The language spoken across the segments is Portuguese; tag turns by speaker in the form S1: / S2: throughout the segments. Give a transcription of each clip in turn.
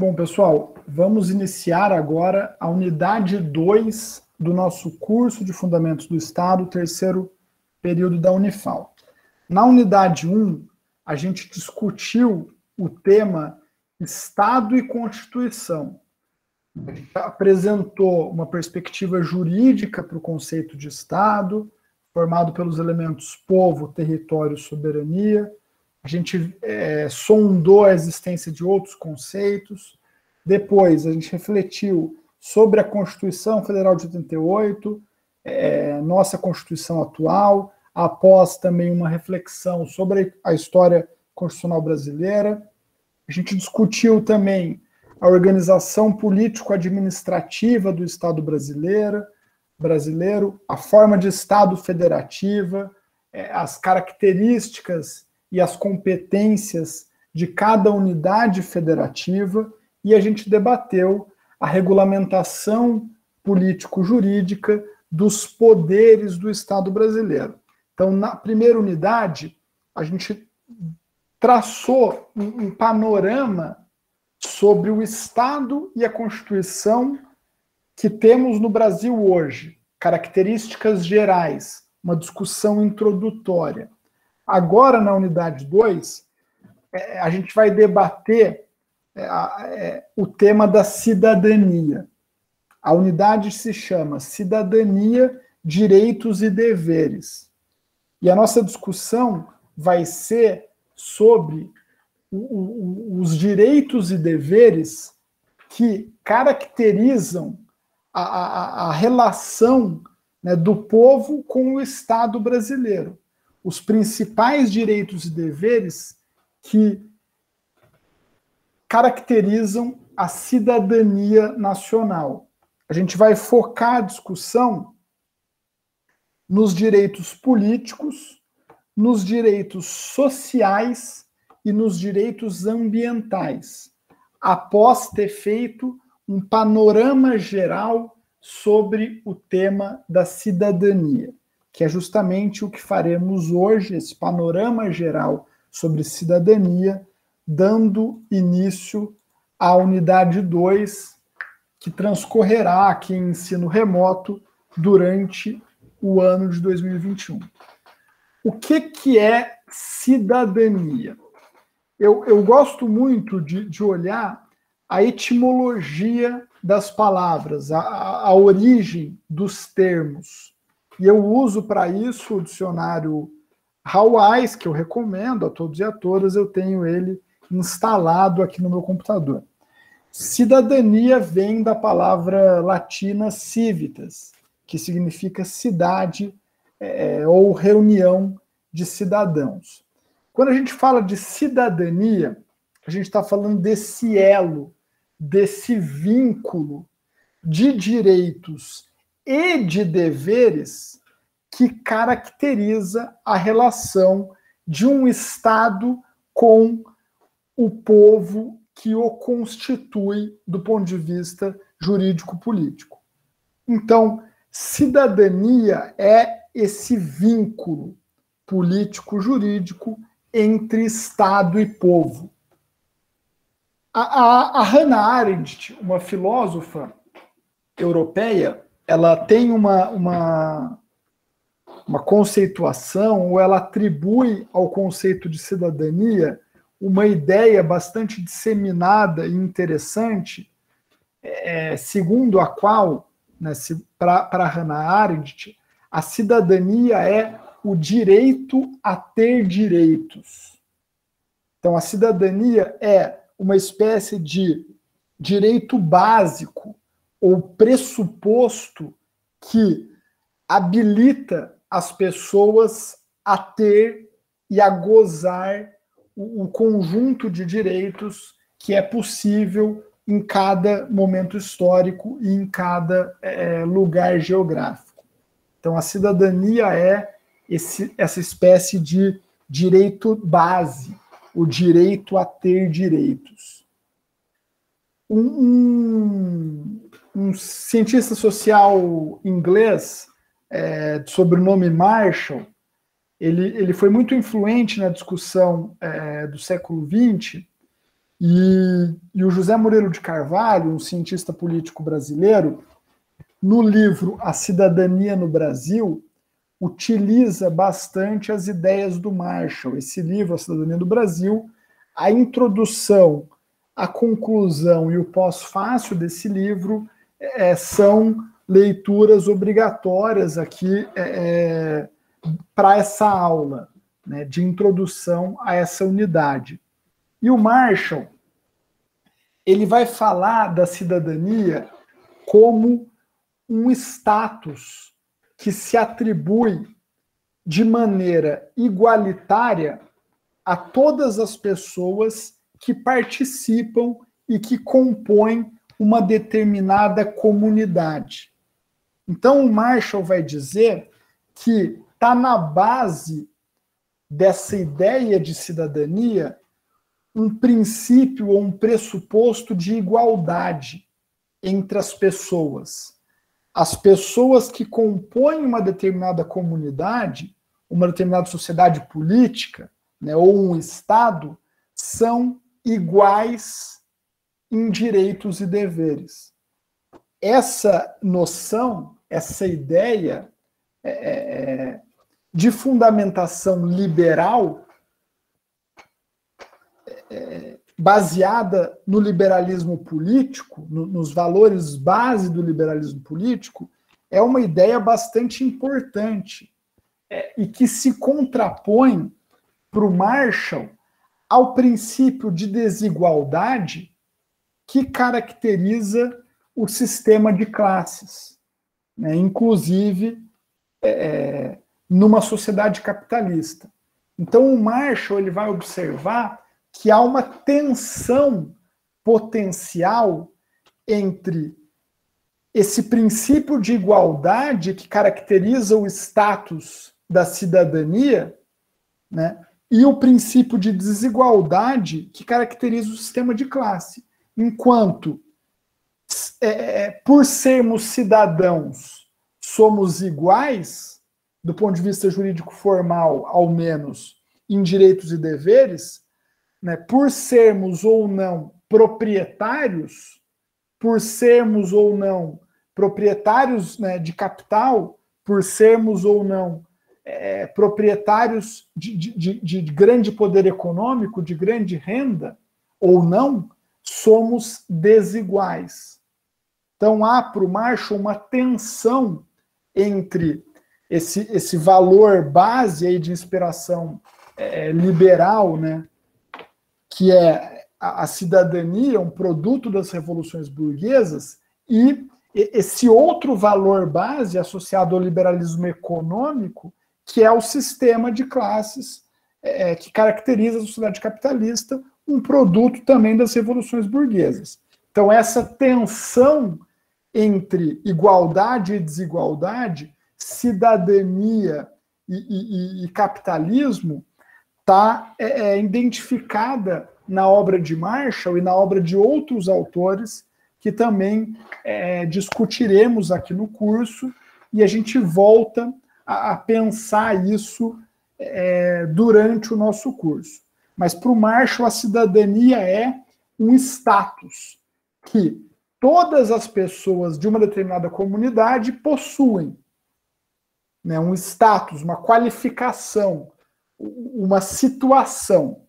S1: Bom, pessoal, vamos iniciar agora a unidade 2 do nosso curso de Fundamentos do Estado, terceiro período da Unifal. Na unidade 1, a gente discutiu o tema Estado e Constituição. A gente apresentou uma perspectiva jurídica para o conceito de Estado, formado pelos elementos povo, território, soberania. A gente sondou a existência de outros conceitos. Depois, a gente refletiu sobre a Constituição Federal de 88, nossa Constituição atual, após também uma reflexão sobre a história constitucional brasileira. A gente discutiu também a organização político-administrativa do Estado brasileiro, a forma de Estado federativa, as características e as competências de cada unidade federativa, e a gente debateu a regulamentação político-jurídica dos poderes do Estado brasileiro. Então, na primeira unidade, a gente traçou um panorama sobre o Estado e a Constituição que temos no Brasil hoje, características gerais, uma discussão introdutória. Agora, na unidade 2, a gente vai debater o tema da cidadania. A unidade se chama Cidadania, Direitos e Deveres. E a nossa discussão vai ser sobre os direitos e deveres que caracterizam a relação, né, do povo com o Estado brasileiro. Os principais direitos e deveres que caracterizam a cidadania nacional. A gente vai focar a discussão nos direitos políticos, nos direitos sociais e nos direitos ambientais, após ter feito um panorama geral sobre o tema da cidadania, que é justamente o que faremos hoje, esse panorama geral sobre cidadania, dando início à unidade 2, que transcorrerá aqui em ensino remoto durante o ano de 2021. O que é cidadania? Eu gosto muito de olhar a etimologia das palavras, a origem dos termos. E eu uso para isso o dicionário Hawais, que eu recomendo a todos e a todas, eu tenho ele instalado aqui no meu computador. Cidadania vem da palavra latina civitas, que significa cidade ou reunião de cidadãos. Quando a gente fala de cidadania, a gente está falando desse elo, desse vínculo de direitos e de deveres que caracteriza a relação de um Estado com o povo que o constitui do ponto de vista jurídico-político. Então, cidadania é esse vínculo político-jurídico entre Estado e povo. A Hannah Arendt, uma filósofa europeia, ela tem uma conceituação, ou ela atribui ao conceito de cidadania uma ideia bastante disseminada e interessante, segundo a qual, né, para Hannah Arendt, a cidadania é o direito a ter direitos. Então, a cidadania é uma espécie de direito básico ou pressuposto que habilita as pessoas a ter e a gozar o conjunto de direitos que é possível em cada momento histórico e em cada lugar geográfico. Então, a cidadania é essa espécie de direito base, o direito a ter direitos. Um cientista social inglês, de sobrenome Marshall, ele foi muito influente na discussão do século XX, E o José Murilo de Carvalho, um cientista político brasileiro, no livro A Cidadania no Brasil, utiliza bastante as ideias do Marshall. Esse livro, A Cidadania do Brasil, a introdução, a conclusão e o pós-fácil desse livro são leituras obrigatórias aqui para essa aula, né, de introdução a essa unidade. E o Marshall, ele vai falar da cidadania como um status que se atribui de maneira igualitária a todas as pessoas que participam e que compõem uma determinada comunidade. Então, o Marshall vai dizer que está na base dessa ideia de cidadania um princípio ou um pressuposto de igualdade entre as pessoas. As pessoas que compõem uma determinada comunidade, uma determinada sociedade política, né, ou um Estado, são iguais em direitos e deveres. Essa noção, essa ideia de fundamentação liberal, baseada no liberalismo político, nos valores base do liberalismo político, é uma ideia bastante importante e que se contrapõe para o Marshall ao princípio de desigualdade que caracteriza o sistema de classes, né, inclusive numa sociedade capitalista. Então, o Marshall ele vai observar que há uma tensão potencial entre esse princípio de igualdade que caracteriza o status da cidadania, né, e o princípio de desigualdade que caracteriza o sistema de classe. Enquanto, por sermos cidadãos, somos iguais, do ponto de vista jurídico formal, ao menos, em direitos e deveres, né, por sermos ou não proprietários, por sermos ou não proprietários, né, de capital, por sermos ou não proprietários de grande poder econômico, de grande renda, ou não, somos desiguais. Então há para o Marshall uma tensão entre esse valor base aí de inspiração liberal, né, que é a cidadania, um produto das revoluções burguesas, e esse outro valor base associado ao liberalismo econômico, que é o sistema de classes que caracteriza a sociedade capitalista, um produto também das revoluções burguesas. Então, essa tensão entre igualdade e desigualdade, cidadania e capitalismo, está identificada na obra de Marshall e na obra de outros autores que também discutiremos aqui no curso, e a gente volta a pensar isso durante o nosso curso. Mas para o Marshall, a cidadania é um status que todas as pessoas de uma determinada comunidade possuem, né, um status, uma qualificação, uma situação.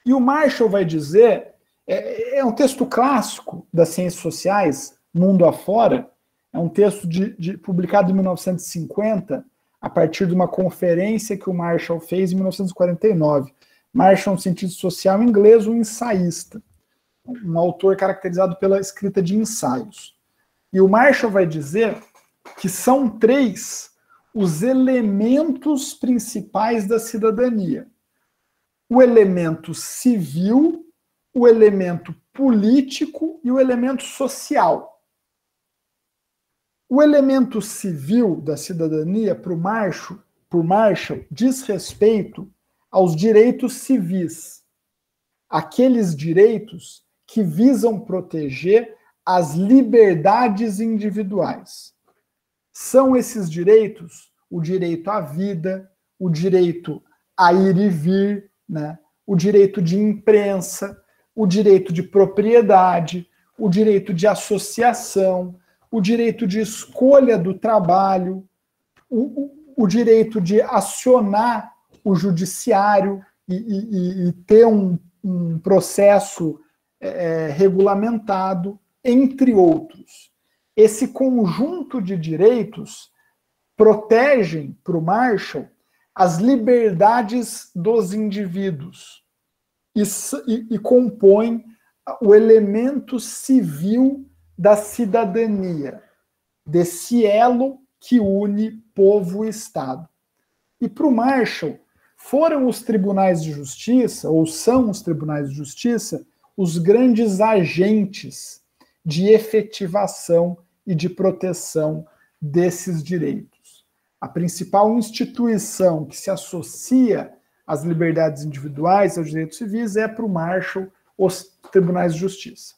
S1: E o Marshall vai dizer, é um texto clássico das ciências sociais, mundo afora, é um texto publicado em 1950, a partir de uma conferência que o Marshall fez em 1949. Marshall é um cientista social inglês, um ensaísta, um autor caracterizado pela escrita de ensaios. E o Marshall vai dizer que são 3 os elementos principais da cidadania: o elemento civil, o elemento político e o elemento social. O elemento civil da cidadania, por Marshall, diz respeito aos direitos civis, aqueles direitos que visam proteger as liberdades individuais. São esses direitos o direito à vida, o direito a ir e vir, né, o direito de imprensa, o direito de propriedade, o direito de associação, o direito de escolha do trabalho, o direito de acionar o judiciário e ter um processo regulamentado, entre outros. Esse conjunto de direitos protegem para o Marshall as liberdades dos indivíduos e compõem o elemento civil da cidadania, desse elo que une povo e Estado. E para o Marshall, foram os tribunais de justiça, ou são os tribunais de justiça, os grandes agentes de efetivação e de proteção desses direitos. A principal instituição que se associa às liberdades individuais, aos direitos civis, é para o Marshall os tribunais de justiça.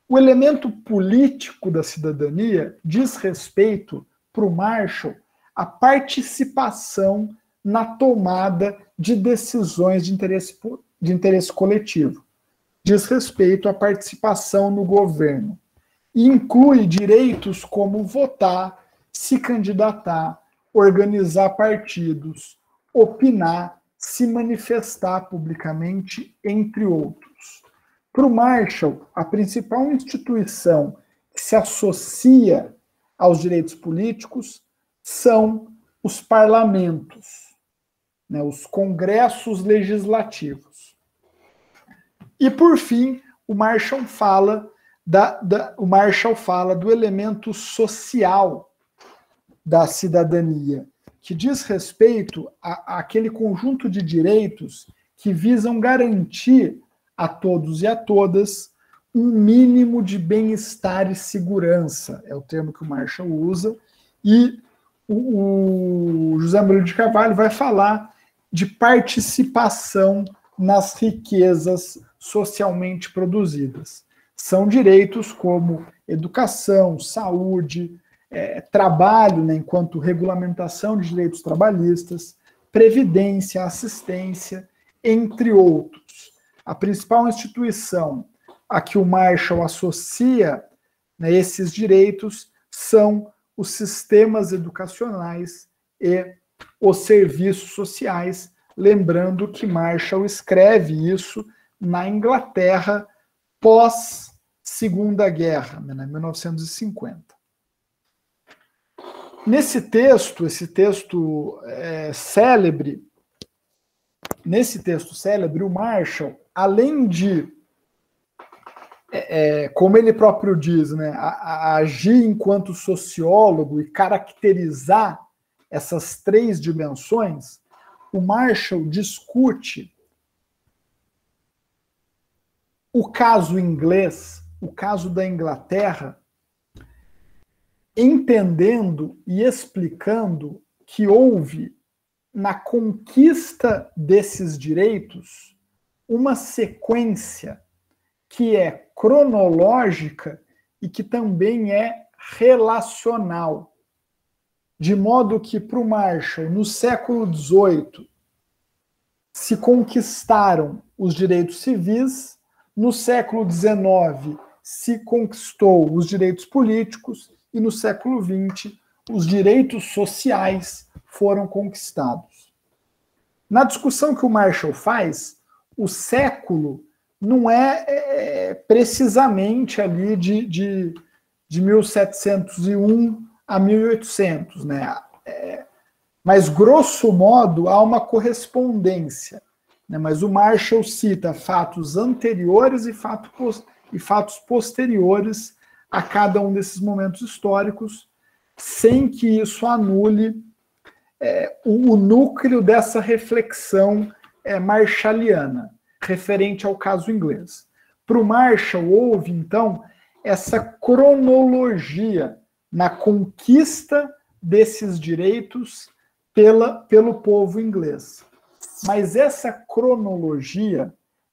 S1: O elemento político da cidadania diz respeito para o Marshall à participação na tomada de decisões de interesse coletivo. Diz respeito à participação no governo. E inclui direitos como votar, se candidatar, organizar partidos, opinar, se manifestar publicamente, entre outros. Para o Marshall, a principal instituição que se associa aos direitos políticos são os parlamentos, né, os congressos legislativos. E, por fim, o Marshall fala do elemento social da cidadania, que diz respeito àquele conjunto de direitos que visam garantir a todos e a todas um mínimo de bem-estar e segurança, é o termo que o Marshall usa, e o José Murilo de Carvalho vai falar de participação nas riquezas socialmente produzidas. São direitos como educação, saúde, trabalho, né, enquanto regulamentação de direitos trabalhistas, previdência, assistência, entre outros. A principal instituição a que o Marshall associa, né, esses direitos são os sistemas educacionais e os serviços sociais, lembrando que Marshall escreve isso na Inglaterra pós-Segunda Guerra, né, em 1950. Esse texto célebre, o Marshall, além de, como ele próprio diz, né, agir enquanto sociólogo e caracterizar essas três dimensões, o Marshall discute o caso inglês, o caso da Inglaterra, entendendo e explicando que houve, na conquista desses direitos, uma sequência que é cronológica e que também é relacional. De modo que, para o Marshall, no século XVIII, se conquistaram os direitos civis, no século XIX se conquistou os direitos políticos e no século XX os direitos sociais foram conquistados. Na discussão que o Marshall faz, o século não é precisamente ali de 1701 a 1800, né? Mas, grosso modo, há uma correspondência, né? Mas o Marshall cita fatos anteriores e fatos posteriores a cada um desses momentos históricos, sem que isso anule o núcleo dessa reflexão marshalliana, referente ao caso inglês. Para o Marshall, houve, então, essa cronologia na conquista desses direitos pelo povo inglês. Mas essa cronologia,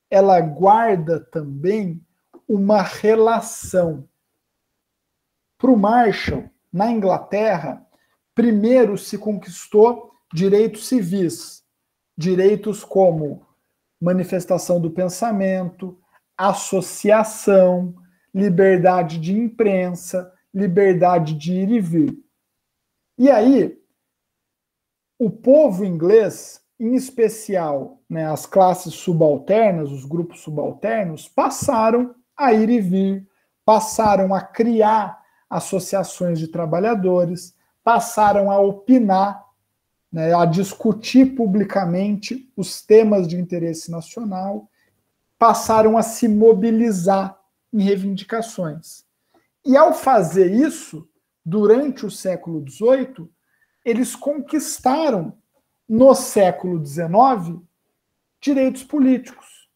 S1: ela guarda também uma relação. Para o Marshall, na Inglaterra, primeiro se conquistou direitos civis, direitos como manifestação do pensamento, associação, liberdade de imprensa, liberdade de ir e vir. E aí, o povo inglês, em especial, né, as classes subalternas, os grupos subalternos, passaram a ir e vir, passaram a criar associações de trabalhadores, passaram a opinar, né, a discutir publicamente os temas de interesse nacional, passaram a se mobilizar em reivindicações. E ao fazer isso, durante o século XVIII, eles conquistaram, no século XIX, direitos políticos.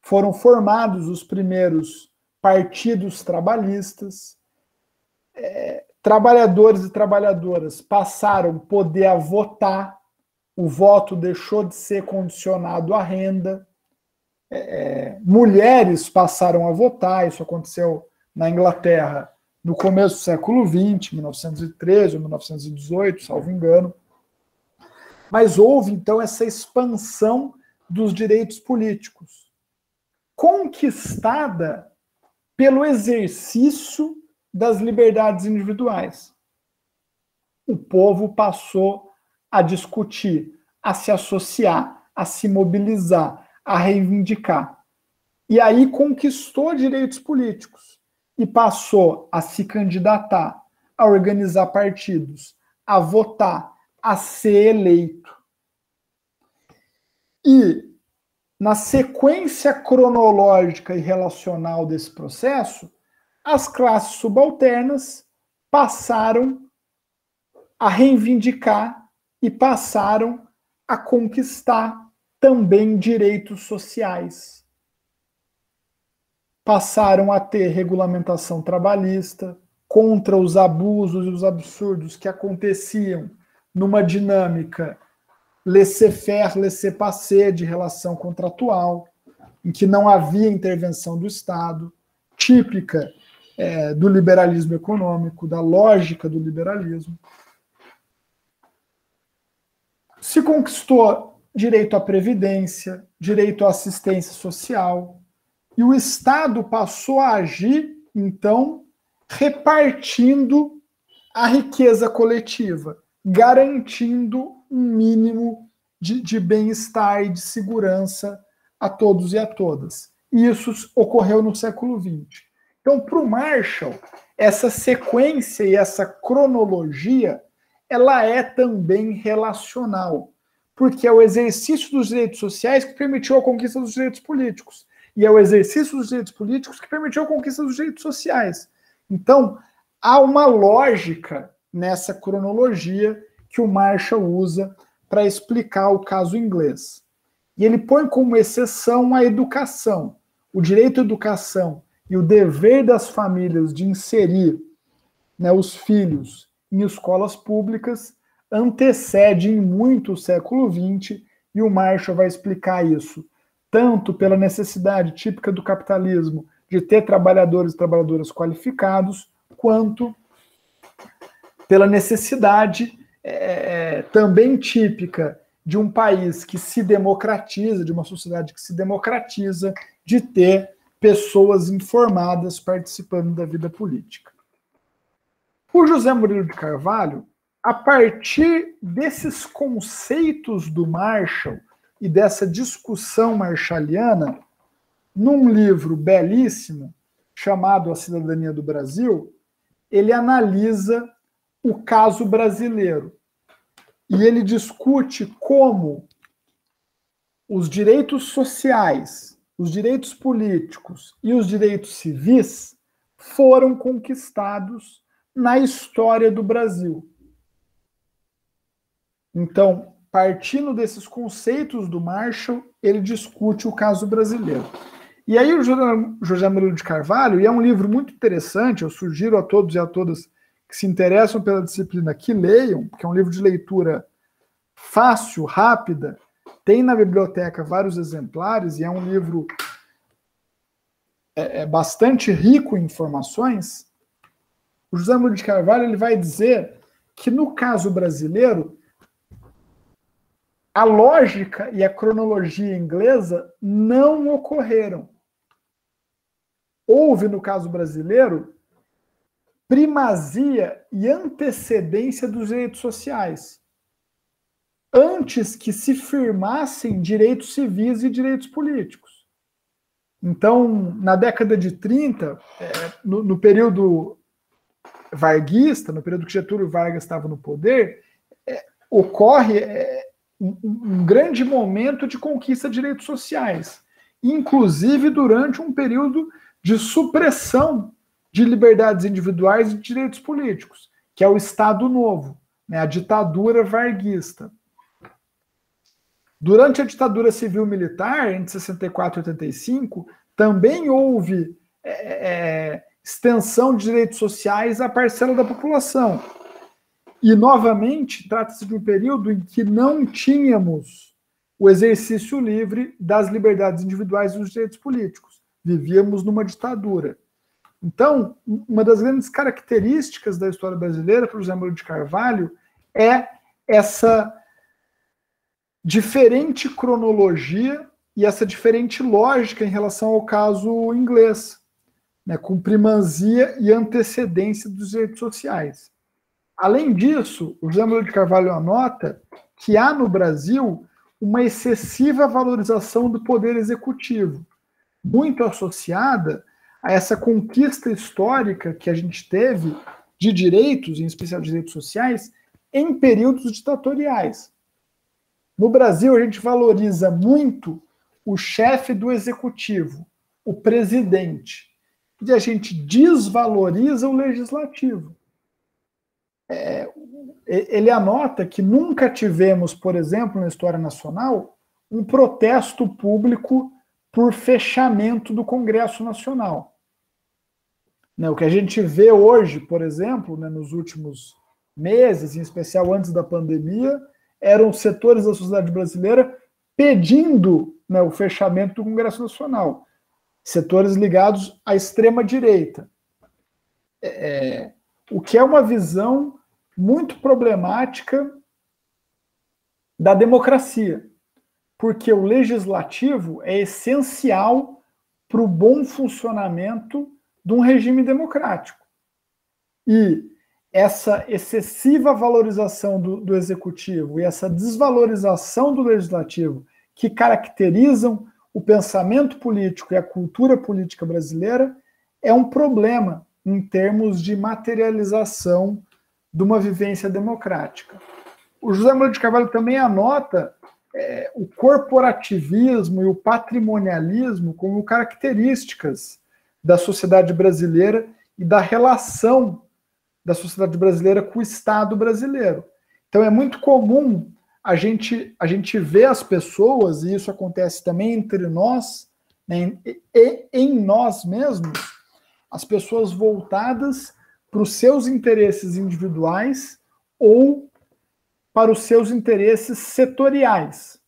S1: Foram formados os primeiros partidos trabalhistas, trabalhadores e trabalhadoras passaram a poder votar, o voto deixou de ser condicionado à renda, mulheres passaram a votar, isso aconteceu na Inglaterra no começo do século XX, 1913 ou 1918, salvo engano. Mas houve, então, essa expansão dos direitos políticos, conquistada pelo exercício das liberdades individuais. O povo passou a discutir, a se associar, a se mobilizar, a reivindicar. E aí conquistou direitos políticos e passou a se candidatar, a organizar partidos, a votar, a ser eleito. E, na sequência cronológica e relacional desse processo, as classes subalternas passaram a reivindicar e passaram a conquistar também direitos sociais. Passaram a ter regulamentação trabalhista contra os abusos e os absurdos que aconteciam numa dinâmica laissez-faire, laissez-passer de relação contratual, em que não havia intervenção do Estado, típica do liberalismo econômico, da lógica do liberalismo. Se conquistou direito à previdência, direito à assistência social, e o Estado passou a agir, então, repartindo a riqueza coletiva, garantindo um mínimo de bem-estar e de segurança a todos e a todas. E isso ocorreu no século XX. Então, para o Marshall, essa sequência e essa cronologia, ela é também relacional, porque é o exercício dos direitos sociais que permitiu a conquista dos direitos políticos. E é o exercício dos direitos políticos que permitiu a conquista dos direitos sociais. Então, há uma lógica nessa cronologia que o Marshall usa para explicar o caso inglês. E ele põe como exceção a educação. O direito à educação e o dever das famílias de inserir, né, os filhos em escolas públicas antecedem muito o século XX, e o Marshall vai explicar isso tanto pela necessidade típica do capitalismo de ter trabalhadores e trabalhadoras qualificados, quanto pela necessidade também típica de um país que se democratiza, de uma sociedade que se democratiza, de ter pessoas informadas participando da vida política. O José Murilo de Carvalho, a partir desses conceitos do Marshall e dessa discussão marshalliana, num livro belíssimo chamado A Cidadania do Brasil, ele analisa o caso brasileiro. E ele discute como os direitos sociais, os direitos políticos e os direitos civis foram conquistados na história do Brasil. Então, partindo desses conceitos do Marshall, ele discute o caso brasileiro. E aí o José Murilo de Carvalho, e é um livro muito interessante, eu sugiro a todos e a todas que se interessam pela disciplina que leiam, porque é um livro de leitura fácil, rápida, tem na biblioteca vários exemplares, e é um livro bastante rico em informações. O José Murilo de Carvalho ele vai dizer que no caso brasileiro, a lógica e a cronologia inglesa não ocorreram. houve, no caso brasileiro, primazia e antecedência dos direitos sociais, antes que se firmassem direitos civis e direitos políticos. Então, na década de 30, no período varguista, no período que Getúlio Vargas estava no poder, ocorre um grande momento de conquista de direitos sociais, inclusive durante um período de supressão de liberdades individuais e de direitos políticos, que é o Estado Novo, né, a ditadura varguista. Durante a ditadura civil-militar, entre 64 e 85, também houve extensão de direitos sociais à parcela da população. E, novamente, trata-se de um período em que não tínhamos o exercício livre das liberdades individuais e dos direitos políticos. Vivíamos numa ditadura. Então, uma das grandes características da história brasileira, para o José Murilo de Carvalho, é essa diferente cronologia e essa diferente lógica em relação ao caso inglês, né, com primazia e antecedência dos direitos sociais. Além disso, o José Murilo de Carvalho anota que há no Brasil uma excessiva valorização do poder executivo, muito associada a essa conquista histórica que a gente teve de direitos, em especial de direitos sociais, em períodos ditatoriais. No Brasil, a gente valoriza muito o chefe do executivo, o presidente, e a gente desvaloriza o legislativo. Ele anota que nunca tivemos, por exemplo, na história nacional, um protesto público por fechamento do Congresso Nacional. O que a gente vê hoje, por exemplo, nos últimos meses, em especial antes da pandemia, eram setores da sociedade brasileira pedindo o fechamento do Congresso Nacional. Setores ligados à extrema-direita. O que é uma visão muito problemática da democracia, porque o legislativo é essencial para o bom funcionamento de um regime democrático. E essa excessiva valorização do executivo e essa desvalorização do legislativo que caracterizam o pensamento político e a cultura política brasileira é um problema em termos de materialização de uma vivência democrática. O José Murilo de Carvalho também anota o corporativismo e o patrimonialismo como características da sociedade brasileira e da relação da sociedade brasileira com o Estado brasileiro. Então é muito comum a gente ver as pessoas, e isso acontece também entre nós, né, em nós mesmos, as pessoas voltadas para os seus interesses individuais ou para os seus interesses setoriais.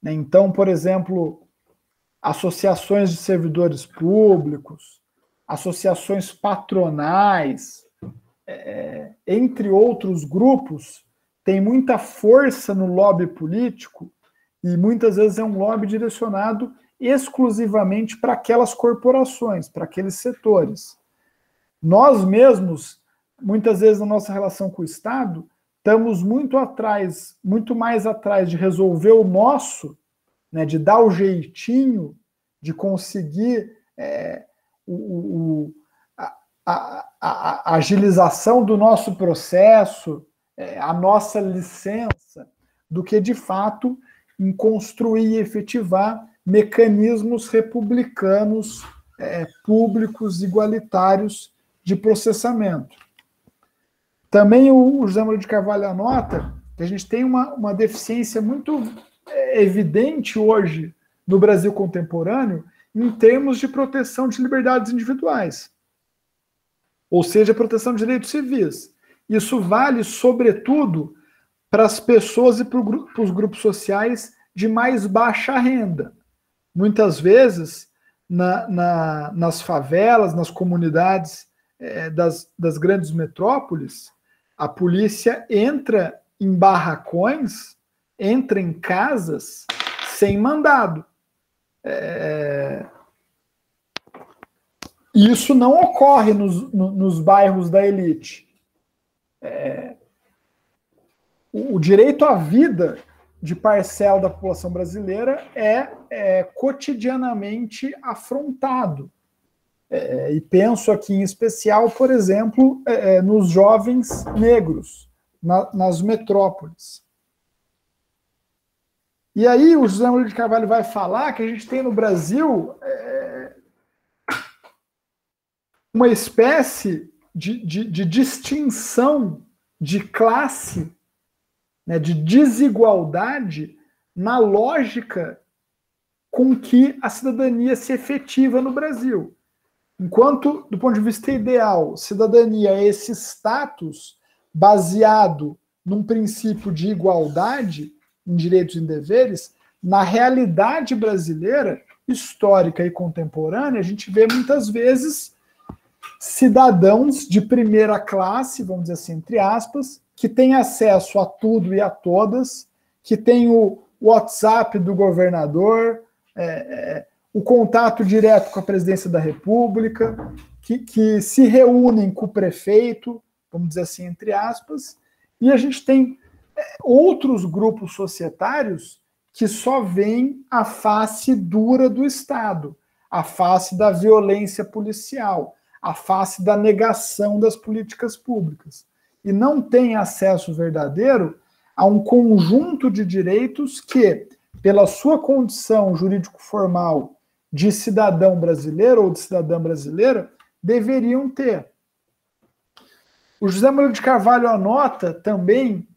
S1: Então, por exemplo, associações de servidores públicos, associações patronais, entre outros grupos, tem muita força no lobby político e muitas vezes é um lobby direcionado exclusivamente para aquelas corporações, para aqueles setores. Nós mesmos, muitas vezes na nossa relação com o Estado, estamos muito mais atrás de resolver o nosso, né, de dar o jeitinho, de conseguir a agilização do nosso processo, a nossa licença, do que, de fato, em construir e efetivar mecanismos republicanos, públicos, igualitários de processamento. Também o José Murilo de Carvalho anota que a gente tem uma deficiência muito evidente hoje no Brasil contemporâneo em termos de proteção de liberdades individuais, ou seja, proteção de direitos civis. Isso vale, sobretudo, para as pessoas e para os grupos sociais de mais baixa renda. Muitas vezes, nas favelas, nas comunidades das grandes metrópoles, a polícia entra em barracões, entra em casas sem mandado. E isso não ocorre nos bairros da elite. O direito à vida de parcela da população brasileira é cotidianamente afrontado. E penso aqui em especial, por exemplo, nos jovens negros, nas metrópoles. E aí o José Murilo de Carvalho vai falar que a gente tem no Brasil uma espécie de distinção de classe, né, de desigualdade na lógica com que a cidadania se efetiva no Brasil. Enquanto, do ponto de vista ideal, cidadania é esse status baseado num princípio de igualdade em direitos e em deveres, na realidade brasileira, histórica e contemporânea, a gente vê muitas vezes cidadãos de primeira classe, vamos dizer assim, entre aspas, que têm acesso a tudo e a todas, que têm o WhatsApp do governador, o contato direto com a presidência da República, que se reúnem com o prefeito, vamos dizer assim, entre aspas, e a gente tem outros grupos societários que só veem a face dura do Estado, a face da violência policial, a face da negação das políticas públicas, e não tem acesso verdadeiro a um conjunto de direitos que, pela sua condição jurídico-formal de cidadão brasileiro ou de cidadã brasileira, deveriam ter. O José Murilo de Carvalho anota também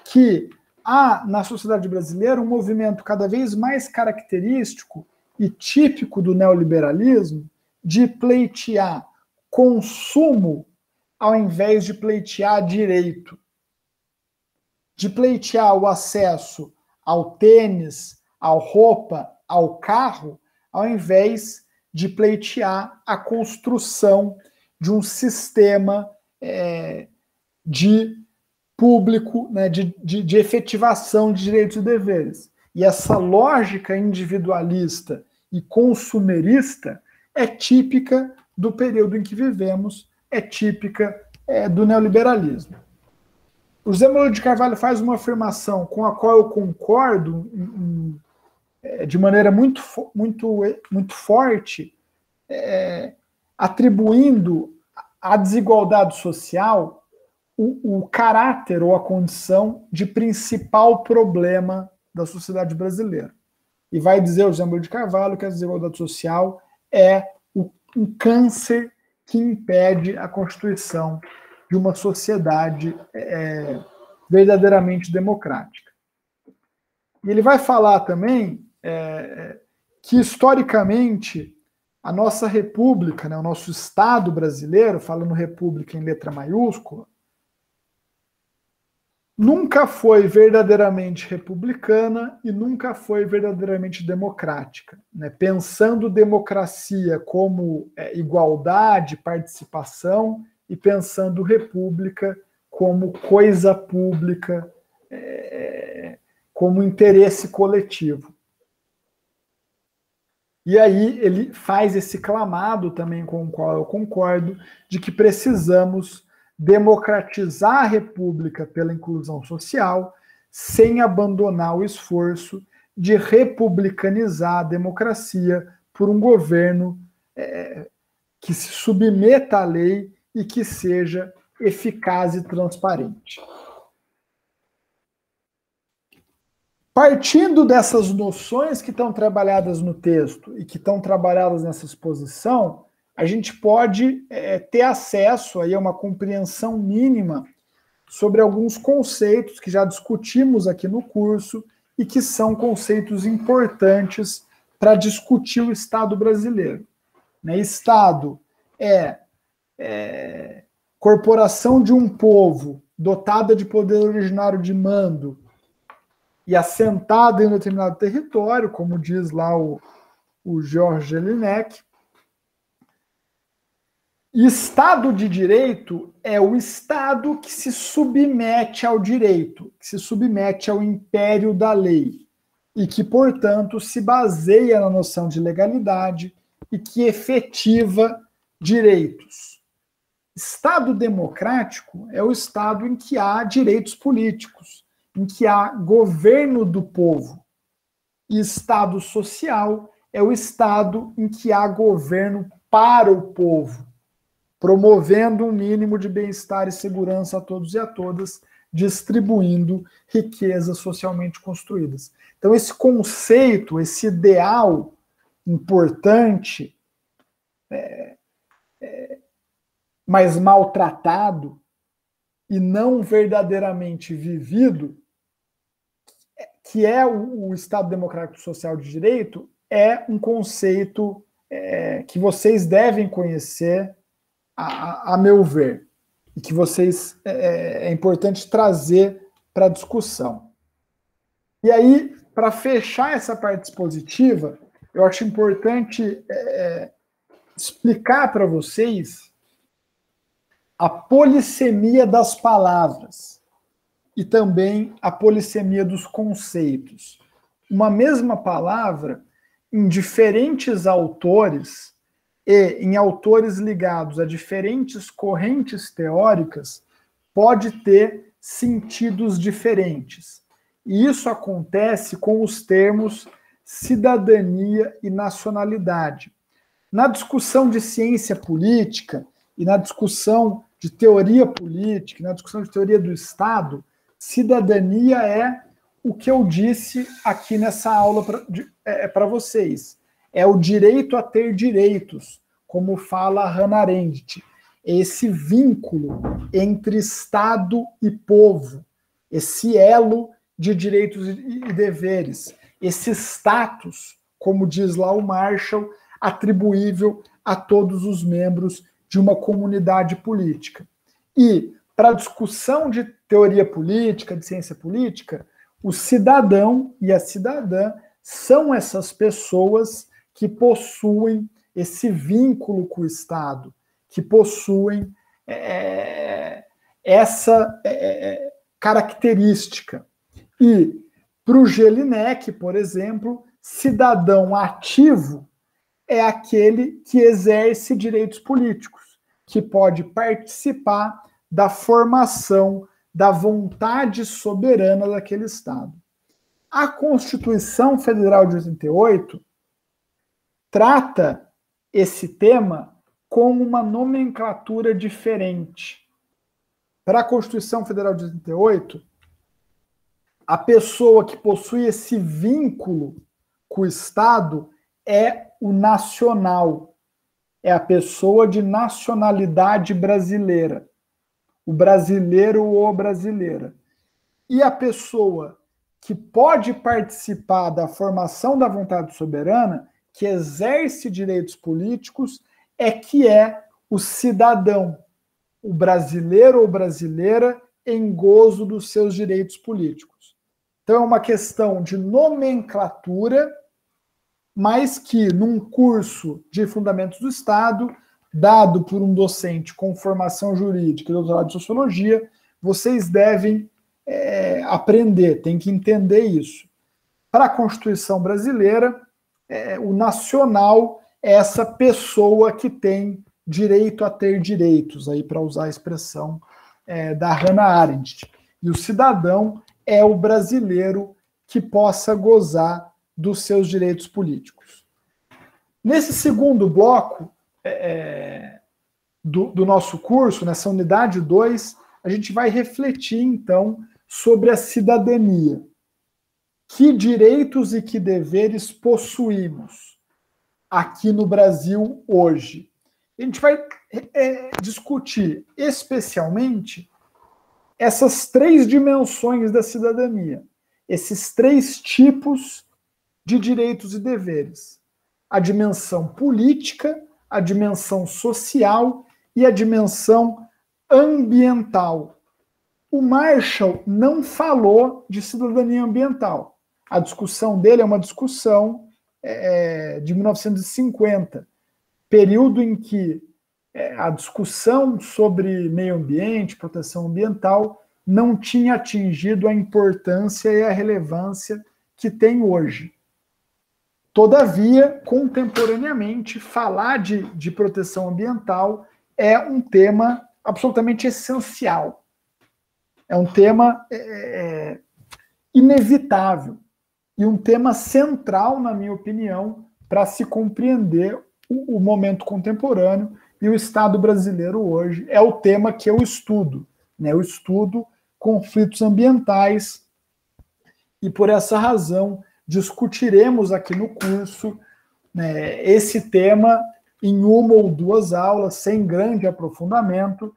S1: que há na sociedade brasileira um movimento cada vez mais característico e típico do neoliberalismo de pleitear consumo ao invés de pleitear direito, de pleitear o acesso ao tênis, à roupa, ao carro, ao invés de pleitear a construção de um sistema de público, né, de efetivação de direitos e deveres. E essa lógica individualista e consumerista é típica do período em que vivemos, é típica do neoliberalismo. O José Murilo de Carvalho faz uma afirmação com a qual eu concordo de maneira muito forte, atribuindo à desigualdade social o caráter ou a condição de principal problema da sociedade brasileira. E vai dizer o José Murilo de Carvalho que a desigualdade social é um câncer que impede a constituição de uma sociedade verdadeiramente democrática. E ele vai falar também que, historicamente, a nossa república, né, o nosso Estado brasileiro, falando república em letra maiúscula, nunca foi verdadeiramente republicana e nunca foi verdadeiramente democrática, né? Pensando democracia como igualdade, participação, e pensando república como coisa pública, como interesse coletivo. E aí ele faz esse clamado também com o qual eu concordo, de que precisamos democratizar a república pela inclusão social, sem abandonar o esforço de republicanizar a democracia por um governo que se submeta à lei e que seja eficaz e transparente. Partindo dessas noções que estão trabalhadas no texto e que estão trabalhadas nessa exposição, a gente pode ter acesso aí a uma compreensão mínima sobre alguns conceitos que já discutimos aqui no curso e que são conceitos importantes para discutir o Estado brasileiro. Estado é corporação de um povo dotada de poder originário de mando e assentada em um determinado território, como diz lá o Georges Jelinek. Estado de direito é o Estado que se submete ao direito, que se submete ao império da lei e que, portanto, se baseia na noção de legalidade e que efetiva direitos. Estado democrático é o estado em que há direitos políticos, em que há governo do povo. E Estado social é o estado em que há governo para o povo, promovendo um mínimo de bem-estar e segurança a todos e a todas, distribuindo riquezas socialmente construídas. Então, esse conceito, esse ideal importante, mas maltratado e não verdadeiramente vivido, que é o Estado Democrático Social de Direito, é um conceito que vocês devem conhecer, a meu ver, e que vocês é importante trazer para a discussão. E aí, para fechar essa parte expositiva, eu acho importante explicar para vocês a polissemia das palavras e também a polissemia dos conceitos. Uma mesma palavra, em diferentes autores e em autores ligados a diferentes correntes teóricas, pode ter sentidos diferentes. E isso acontece com os termos cidadania e nacionalidade. Na discussão de ciência política e na discussão de teoria política, na discussão de teoria do Estado, cidadania é o que eu disse aqui nessa aula para vocês. É o direito a ter direitos, como fala Hannah Arendt. Esse vínculo entre Estado e povo, esse elo de direitos e deveres, esse status, como diz lá o Marshall, atribuível a todos os membros de uma comunidade política. E, para a discussão de teoria política, de ciência política, o cidadão e a cidadã são essas pessoas que possuem esse vínculo com o Estado, que possuem essa característica. E, para o Jelinek, por exemplo, cidadão ativo é aquele que exerce direitos políticos, que pode participar da formação da vontade soberana daquele Estado. A Constituição Federal de 88 trata esse tema com uma nomenclatura diferente. Para a Constituição Federal de 88, a pessoa que possui esse vínculo com o Estado é o nacional, é a pessoa de nacionalidade brasileira, o brasileiro ou brasileira. E a pessoa que pode participar da formação da vontade soberana, que exerce direitos políticos, é o cidadão, o brasileiro ou brasileira em gozo dos seus direitos políticos. Então é uma questão de nomenclatura, mas que num curso de Fundamentos do Estado, dado por um docente com formação jurídica e doutorado de sociologia, vocês devem aprender, tem que entender isso. Para a Constituição brasileira, o nacional é essa pessoa que tem direito a ter direitos, aí para usar a expressão da Hannah Arendt. E o cidadão é o brasileiro que possa gozar dos seus direitos políticos. Nesse segundo bloco do nosso curso, nessa unidade 2, a gente vai refletir, então, sobre a cidadania. Que direitos e que deveres possuímos aqui no Brasil hoje? A gente vai discutir especialmente essas 3 dimensões da cidadania, esses 3 tipos de direitos e deveres. A dimensão política, a dimensão social e a dimensão ambiental. O Marshall não falou de cidadania ambiental. A discussão dele é uma discussão de 1950, período em que a discussão sobre meio ambiente, proteção ambiental, não tinha atingido a importância e a relevância que tem hoje. Todavia, contemporaneamente, falar de proteção ambiental é um tema absolutamente essencial. É um tema inevitável e um tema central, na minha opinião, para se compreender o momento contemporâneo e o Estado brasileiro hoje. É o tema que eu estudo, né? Eu estudo conflitos ambientais e, por essa razão, discutiremos aqui no curso, né, esse tema em uma ou duas aulas, sem grande aprofundamento.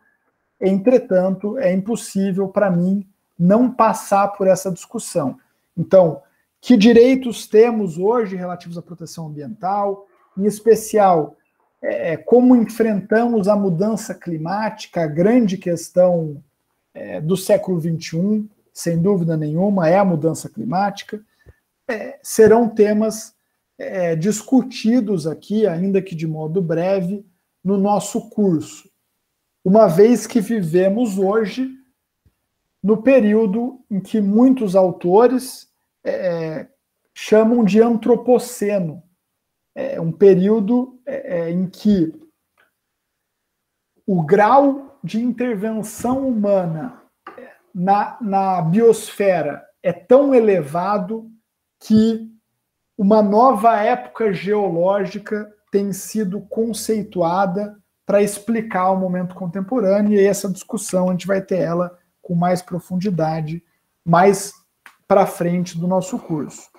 S1: Entretanto, é impossível para mim não passar por essa discussão. Então, que direitos temos hoje relativos à proteção ambiental, em especial, como enfrentamos a mudança climática, a grande questão do século XXI, sem dúvida nenhuma, é a mudança climática. Serão temas discutidos aqui, ainda que de modo breve, no nosso curso, uma vez que vivemos hoje no período em que muitos autores chamam de antropoceno, um período em que o grau de intervenção humana na biosfera é tão elevado que uma nova época geológica tem sido conceituada para explicar o momento contemporâneo, e essa discussão a gente vai ter ela com mais profundidade, mais para frente do nosso curso.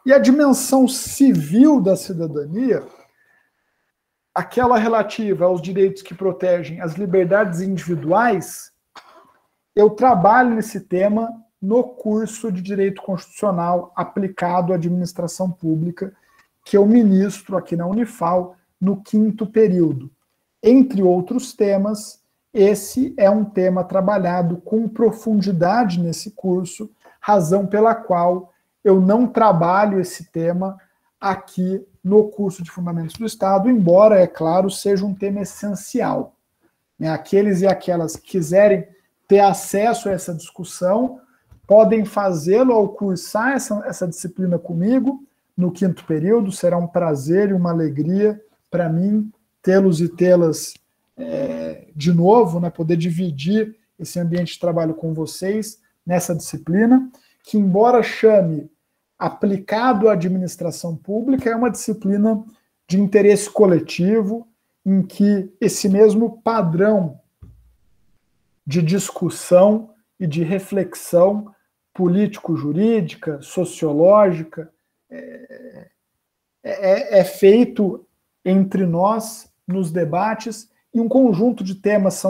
S1: E a dimensão civil da cidadania, aquela relativa aos direitos que protegem as liberdades individuais, eu trabalho nesse tema no curso de Direito Constitucional aplicado à administração pública, que eu ministro aqui na Unifal no 5º período. Entre outros temas, esse é um tema trabalhado com profundidade nesse curso, razão pela qual eu não trabalho esse tema aqui no curso de Fundamentos do Estado, embora, é claro, seja um tema essencial. Aqueles e aquelas que quiserem ter acesso a essa discussão podem fazê-lo ao cursar essa disciplina comigo no 5º período. Será um prazer e uma alegria para mim tê-los e tê-las de novo, né, poder dividir esse ambiente de trabalho com vocês nessa disciplina, que, embora chame aplicado à administração pública, é uma disciplina de interesse coletivo, em que esse mesmo padrão de discussão e de reflexão político-jurídica, sociológica, é feito entre nós nos debates, e um conjunto de temas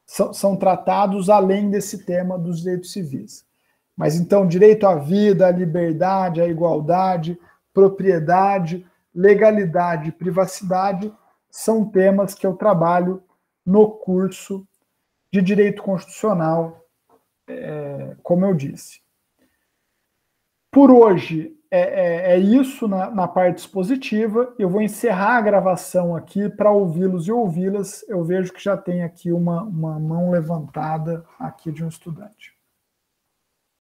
S1: são tratados além desse tema dos direitos civis. Mas então, direito à vida, à liberdade, à igualdade, propriedade, legalidade e privacidade são temas que eu trabalho no curso de Direito Constitucional, como eu disse. Por hoje é isso na parte expositiva. Eu vou encerrar a gravação aqui para ouvi-los e ouvi-las. Eu vejo que já tem aqui uma mão levantada aqui de um estudante.